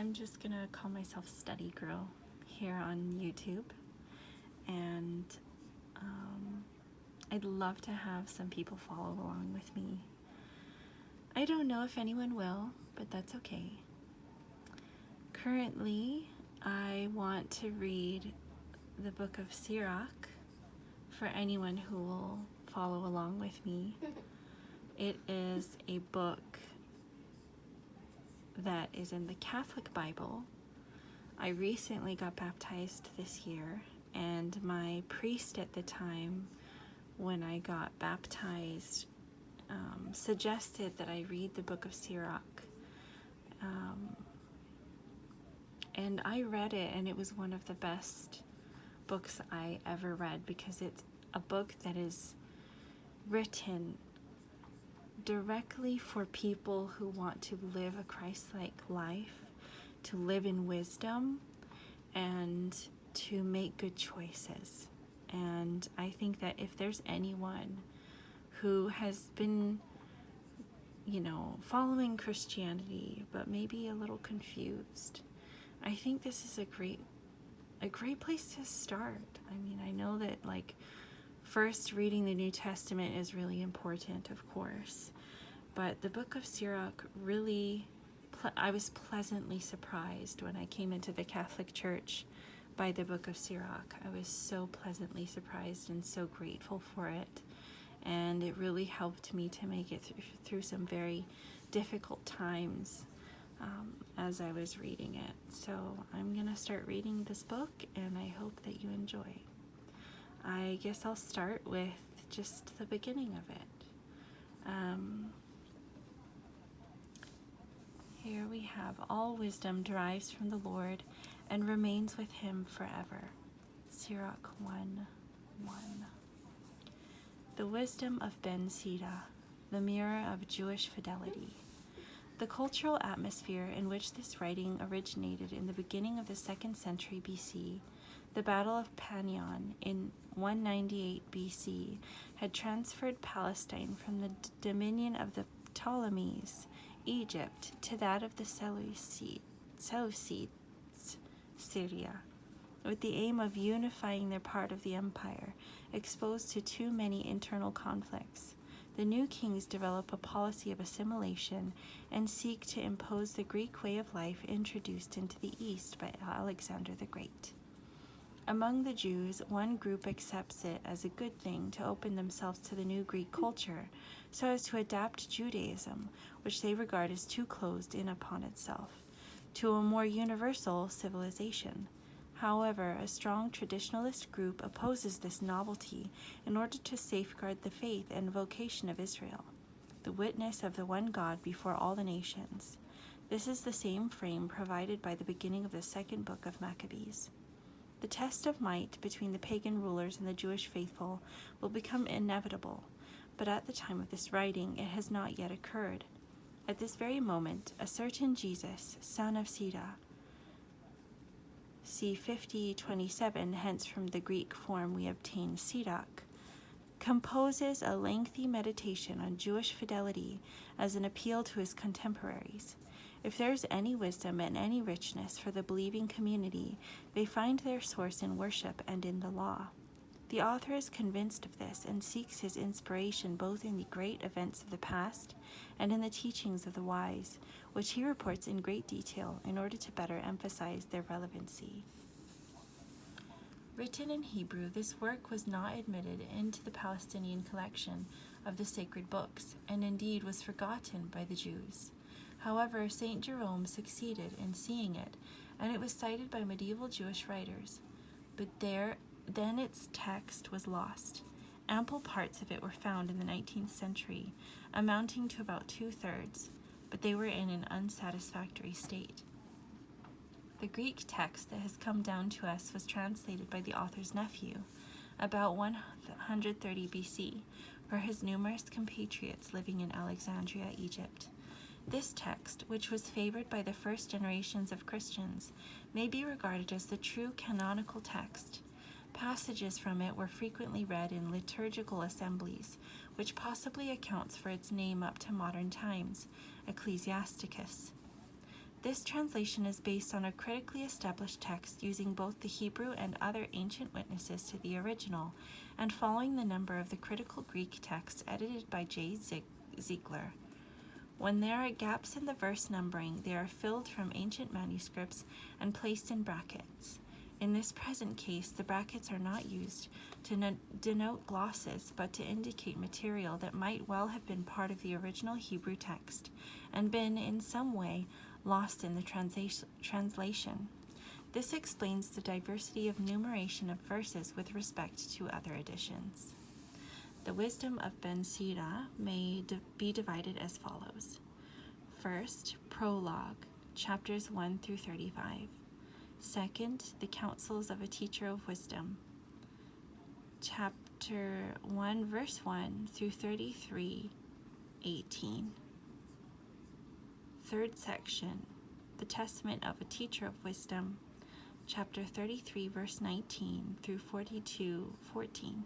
I'm just gonna call myself Study Girl here on YouTube, and I'd love to have some people follow along with me. I don't know if anyone will, but that's okay. Currently, I want to read the Book of Sirach for anyone who will follow along with me. It is a book that is in the Catholic Bible. I recently got baptized this year, and my priest at the time when I got baptized suggested that I read the Book of Sirach. And I read it, and it was one of the best books I ever read, because it's a book that is written directly for people who want to live a Christ-like life, to live in wisdom, and to make good choices. And I think that if there's anyone who has been, following Christianity, but maybe a little confused, I think this is a great place to start. I mean, I know that first reading the New Testament is really important, of course, but the Book of Sirach really, I was pleasantly surprised when I came into the Catholic Church by the Book of Sirach. I was so pleasantly surprised and so grateful for it, and it really helped me to make it through some very difficult times as I was reading it. So I'm gonna start reading this book, and I hope that you enjoy. I guess I'll start with just the beginning of it. Here we have, all wisdom derives from the Lord and remains with him forever. Sirach 1:1. The wisdom of Ben Sida, the mirror of Jewish fidelity. The cultural atmosphere in which this writing originated in the beginning of the 2nd century BC, the Battle of Panion in 198 BC, had transferred Palestine from the dominion of the Ptolemies, Egypt, to that of the Seleucids, Syria, with the aim of unifying their part of the empire, exposed to too many internal conflicts. The new kings develop a policy of assimilation and seek to impose the Greek way of life introduced into the East by Alexander the Great. Among the Jews, one group accepts it as a good thing to open themselves to the new Greek culture, so as to adapt Judaism, which they regard as too closed in upon itself, to a more universal civilization. However, a strong traditionalist group opposes this novelty in order to safeguard the faith and vocation of Israel, the witness of the one God before all the nations. This is the same frame provided by the beginning of the 2nd book of Maccabees. The test of might between the pagan rulers and the Jewish faithful will become inevitable, but at the time of this writing it has not yet occurred. At this very moment, a certain Jesus, son of Sida, c. 50:27, hence from the Greek form we obtain Sirach, composes a lengthy meditation on Jewish fidelity as an appeal to his contemporaries. If there is any wisdom and any richness for the believing community, they find their source in worship and in the law. The author is convinced of this and seeks his inspiration both in the great events of the past and in the teachings of the wise, which he reports in great detail in order to better emphasize their relevancy. Written in Hebrew, this work was not admitted into the Palestinian collection of the sacred books, and indeed was forgotten by the Jews. However, St. Jerome succeeded in seeing it, and it was cited by medieval Jewish writers. But then its text was lost. Ample parts of it were found in the 19th century, amounting to about 2/3, but they were in an unsatisfactory state. The Greek text that has come down to us was translated by the author's nephew, about 130 BC, for his numerous compatriots living in Alexandria, Egypt. This text, which was favored by the first generations of Christians, may be regarded as the true canonical text. Passages from it were frequently read in liturgical assemblies, which possibly accounts for its name up to modern times, Ecclesiasticus. This translation is based on a critically established text using both the Hebrew and other ancient witnesses to the original, and following the number of the critical Greek text edited by J. Ziegler. When there are gaps in the verse numbering, they are filled from ancient manuscripts and placed in brackets. In this present case, the brackets are not used to denote glosses, but to indicate material that might well have been part of the original Hebrew text and been, in some way, lost in the translation. This explains the diversity of numeration of verses with respect to other editions. The wisdom of Ben Sira may be divided as follows. First, Prologue, chapters 1 through 35. Second, the counsels of a teacher of wisdom, chapter 1, verse 1 through 33:18. Third section, the testament of a teacher of wisdom, chapter 33, verse 19 through 42:14.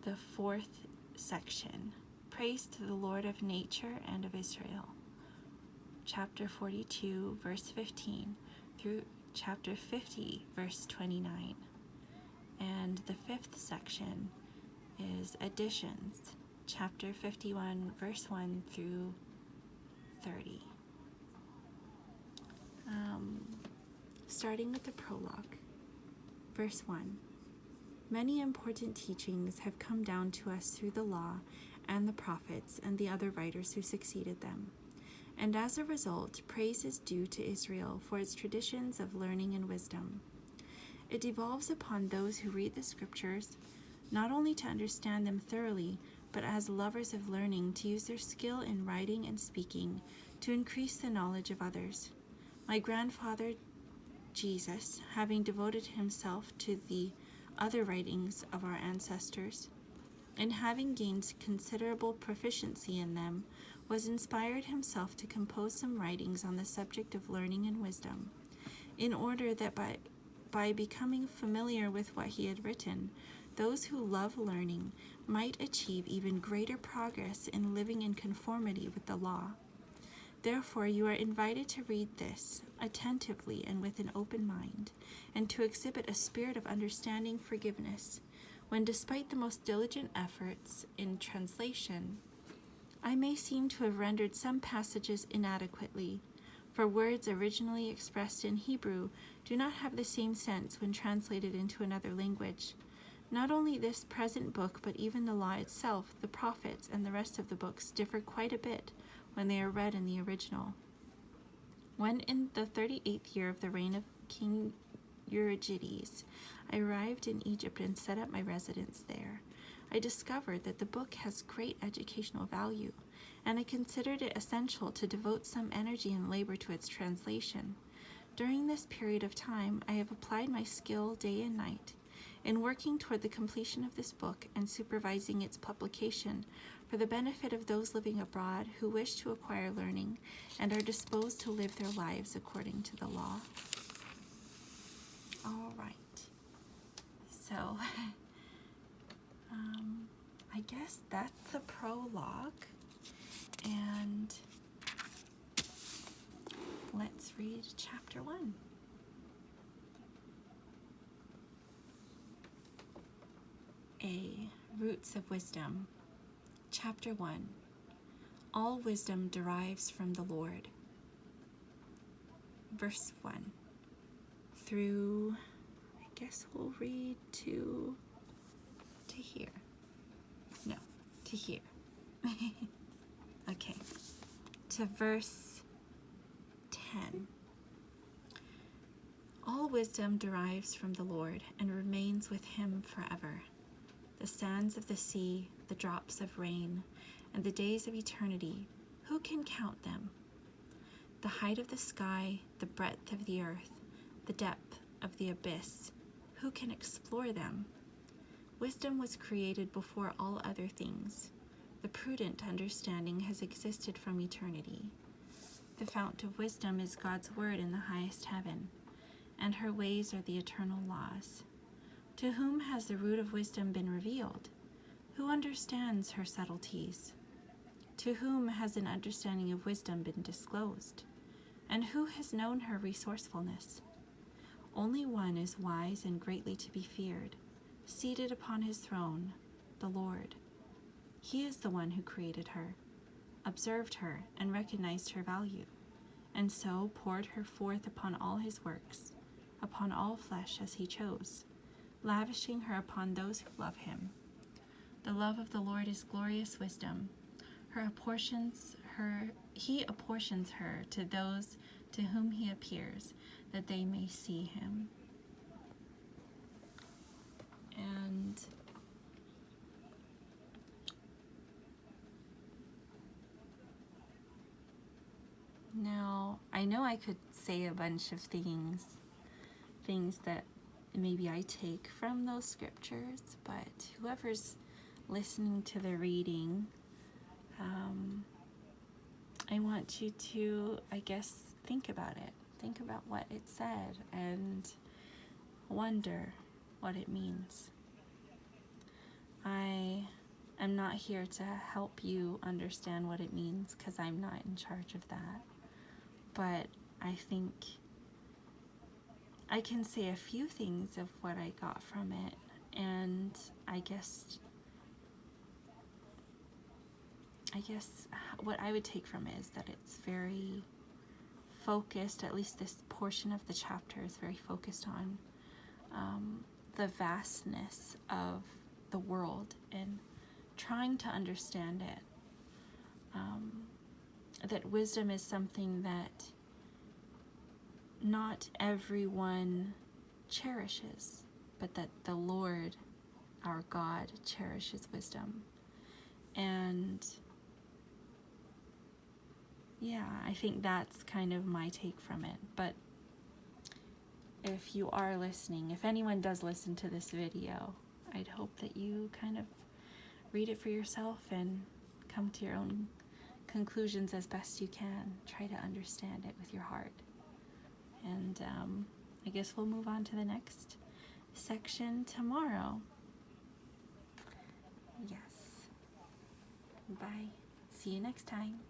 The fourth section, praise to the Lord of nature and of Israel, chapter 42, verse 15 through chapter 50, verse 29. And the fifth section is additions, chapter 51, verse 1 through 30. Starting with the prologue, verse 1. Many important teachings have come down to us through the law and the prophets and the other writers who succeeded them. And as a result, praise is due to Israel for its traditions of learning and wisdom. It devolves upon those who read the scriptures not only to understand them thoroughly, but as lovers of learning to use their skill in writing and speaking to increase the knowledge of others. My grandfather Jesus, having devoted himself to the other writings of our ancestors, and having gained considerable proficiency in them, was inspired himself to compose some writings on the subject of learning and wisdom, in order that by becoming familiar with what he had written, those who love learning might achieve even greater progress in living in conformity with the law. Therefore, you are invited to read this attentively and with an open mind, and to exhibit a spirit of understanding forgiveness, when despite the most diligent efforts in translation, I may seem to have rendered some passages inadequately, for words originally expressed in Hebrew do not have the same sense when translated into another language. Not only this present book, but even the law itself, the prophets, and the rest of the books differ quite a bit when they are read in the original. When in the 38th year of the reign of King Euergetes, I arrived in Egypt and set up my residence there, I discovered that the book has great educational value, and I considered it essential to devote some energy and labor to its translation. During this period of time, I have applied my skill day and night in working toward the completion of this book and supervising its publication for the benefit of those living abroad who wish to acquire learning and are disposed to live their lives according to the law. All right. So, I guess that's the prologue. And let's read chapter 1. A. Roots of Wisdom. Chapter 1. All wisdom derives from the Lord. Verse 1 through, I guess we'll read to here. No, to here. Okay. To verse 10. All wisdom derives from the Lord and remains with him forever. The sands of the sea, the drops of rain, and the days of eternity, who can count them? The height of the sky, the breadth of the earth, the depth of the abyss, who can explore them? Wisdom was created before all other things. The prudent understanding has existed from eternity. The fount of wisdom is God's word in the highest heaven, and her ways are the eternal laws. To whom has the root of wisdom been revealed? Who understands her subtleties? To whom has an understanding of wisdom been disclosed? And who has known her resourcefulness? Only one is wise and greatly to be feared, seated upon his throne, the Lord. He is the one who created her, observed her, and recognized her value, and so poured her forth upon all his works, upon all flesh as he chose, lavishing her upon those who love him. The love of the Lord is glorious wisdom. He apportions her to those to whom he appears, that they may see him. And now, I know I could say a bunch of things that maybe I take from those scriptures, but whoever's listening to the reading, I want you to, I guess, think about it. Think about what it said and wonder what it means. I am not here to help you understand what it means because I'm not in charge of that. But I think I can say a few things of what I got from it, and I guess what I would take from it is that it's very focused, at least this portion of the chapter is very focused on the vastness of the world and trying to understand it. That wisdom is something that not everyone cherishes, but that the Lord, our God, cherishes wisdom. And yeah, I think that's kind of my take from it. But if you are listening, if anyone does listen to this video, I'd hope that you kind of read it for yourself and come to your own conclusions as best you can. Try to understand it with your heart. And I guess we'll move on to the next section tomorrow. Yes. Bye. See you next time.